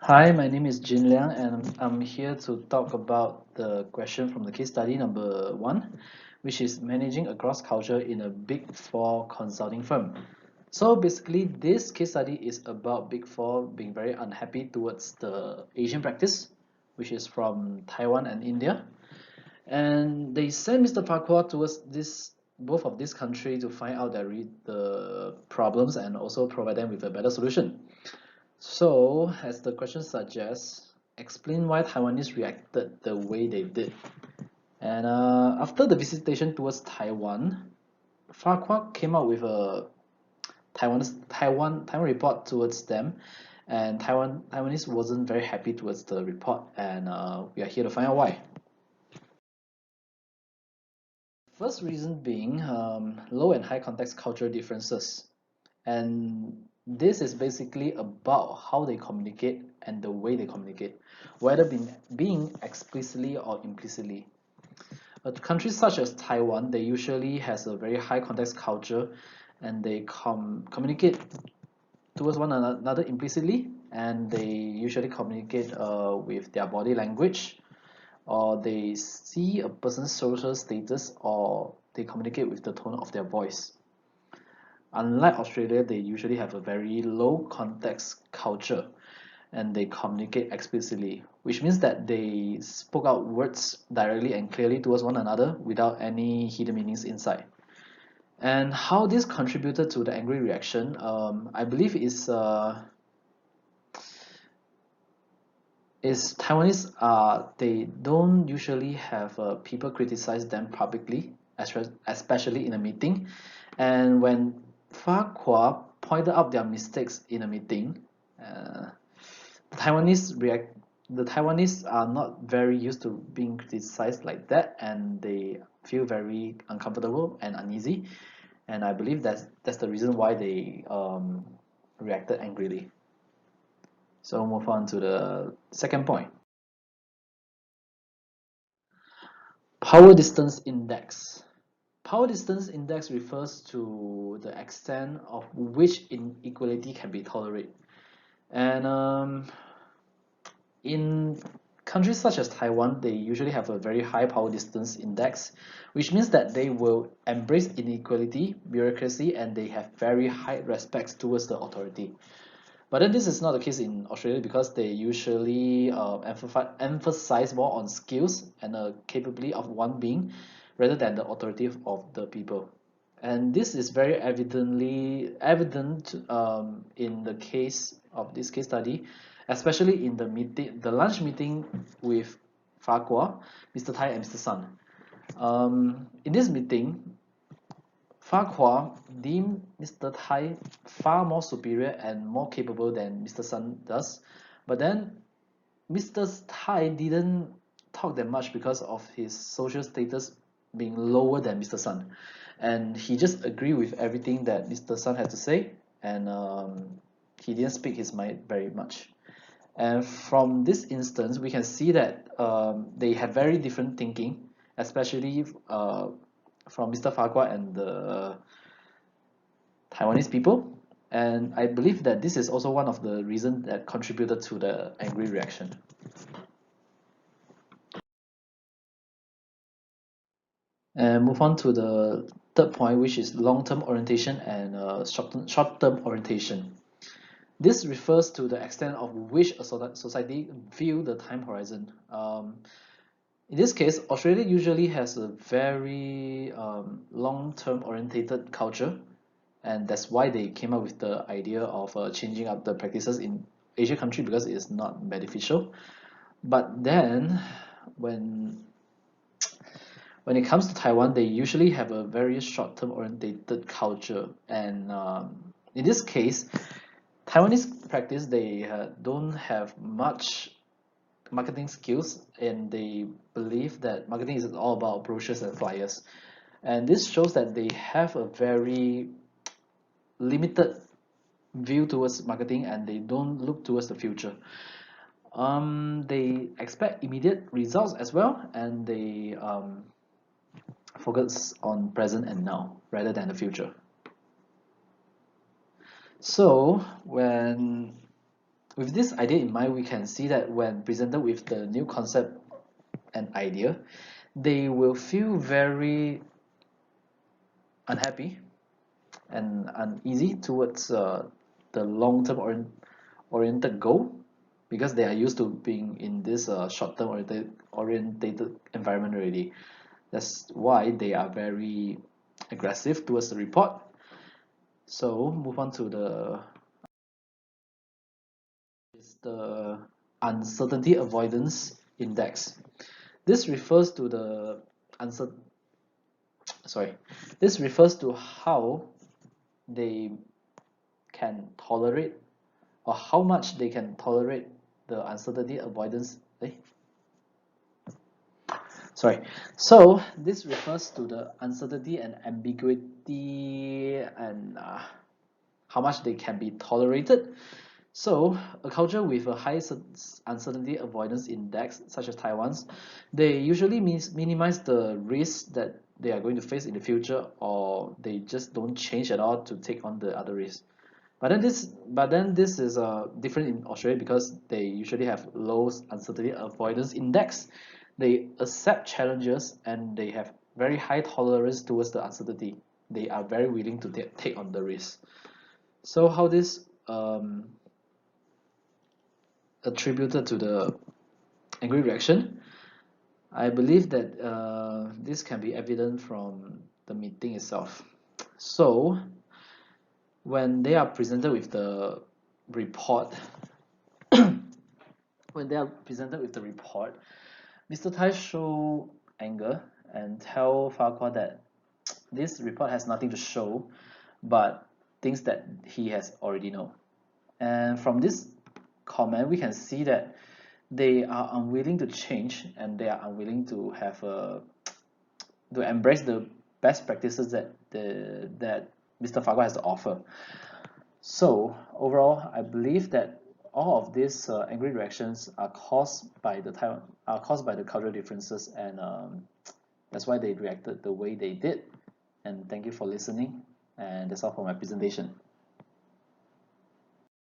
Hi, my name is Jin Liang, and I'm here to talk about the question from the case study number 1, which is managing a cross culture in a Big Four consulting firm. So basically, this case study is about Big Four being very unhappy towards the Asian practice, which is from Taiwan and India, and they sent Mr. Farquhar towards both of these countries to find out the problems and also provide them with a better solution. So, as the question suggests, explain why Taiwanese reacted the way they did. And after the visitation towards Taiwan, Farquhar came out with a Taiwan report towards them, and Taiwanese wasn't very happy towards the report, and we are here to find out why. First reason being low and high context cultural differences. And this is basically about how they communicate and the way they communicate, whether being explicitly or implicitly. Countries such as Taiwan, they usually has a very high context culture, and they communicate towards one another implicitly, and they usually communicate with their body language, or they see a person's social status, or they communicate with the tone of their voice. Unlike Australia, they usually have a very low context culture, and they communicate explicitly, which means that they spoke out words directly and clearly towards one another without any hidden meanings inside. And how this contributed to the angry reaction, I believe is Taiwanese, they don't usually have people criticize them publicly, especially in a meeting. And when Farquhar pointed out their mistakes in a meeting, uh, the Taiwanese react. The Taiwanese are not very used to being criticized like that, and they feel very uncomfortable and uneasy. And I believe that's the reason why they reacted angrily. So move on to the second point. Power distance index. Power distance index refers to the extent of which inequality can be tolerated. And in countries such as Taiwan, they usually have a very high power distance index, which means that they will embrace inequality, bureaucracy, and they have very high respect towards the authority. But then this is not the case in Australia because they usually emphasize more on skills and the capability of one being rather than the authority of the people. And this is very evident in the case of this case study, especially in the lunch meeting with Farquhar, Mr. Tai, and Mr. Sun. In this meeting, Farquhar deemed Mr. Tai far more superior and more capable than Mr. Sun does, but then Mr. Tai didn't talk that much because of his social status being lower than Mr. Sun, and he just agreed with everything that Mr. Sun had to say, and he didn't speak his mind very much. And from this instance, we can see that they have very different thinking, especially from Mr. Farquhar and the Taiwanese people. And I believe that this is also one of the reasons that contributed to the angry reaction. And move on to the third point, which is long-term orientation and short-term orientation. This refers to the extent of which a society view the time horizon. In this case, Australia usually has a very long-term orientated culture, and that's why they came up with the idea of changing up the practices in Asia country because it is not beneficial. But then, when when it comes to Taiwan, they usually have a very short-term orientated culture, and in this case, Taiwanese practice they don't have much marketing skills, and they believe that marketing is all about brochures and flyers, and this shows that they have a very limited view towards marketing, and they don't look towards the future. They expect immediate results as well, and they focus on present and now rather than the future. So when With this idea in mind, we can see that when presented with the new concept and idea, they will feel very unhappy and uneasy towards the long-term oriented goal, because they are used to being in this short-term orientated environment already. That's why they are very aggressive towards the report. So move on to the uncertainty avoidance index. This refers to the answer sorry this refers to how they can tolerate, or how much they can tolerate the uncertainty avoidance. Sorry. So this refers to the uncertainty and ambiguity, and how much they can be tolerated. So a culture with a high uncertainty avoidance index, such as Taiwan's, they usually minimize the risks that they are going to face in the future, or they just don't change at all to take on the other risks. But then this is different in Australia, because they usually have low uncertainty avoidance index. They accept challenges and they have very high tolerance towards the uncertainty. They are very willing to take on the risk. So how this attributed to the angry reaction? I believe that this can be evident from the meeting itself. So when they are presented with the report, Mr. Tai show anger and tell Farquhar that this report has nothing to show but things that he has already known. And from this comment, we can see that they are unwilling to change, and they are unwilling to have to embrace the best practices that Mr. Farquhar has to offer. So overall, I believe that all of these angry reactions are caused by the cultural differences, and that's why they reacted the way they did. And thank you for listening. And that's all for my presentation.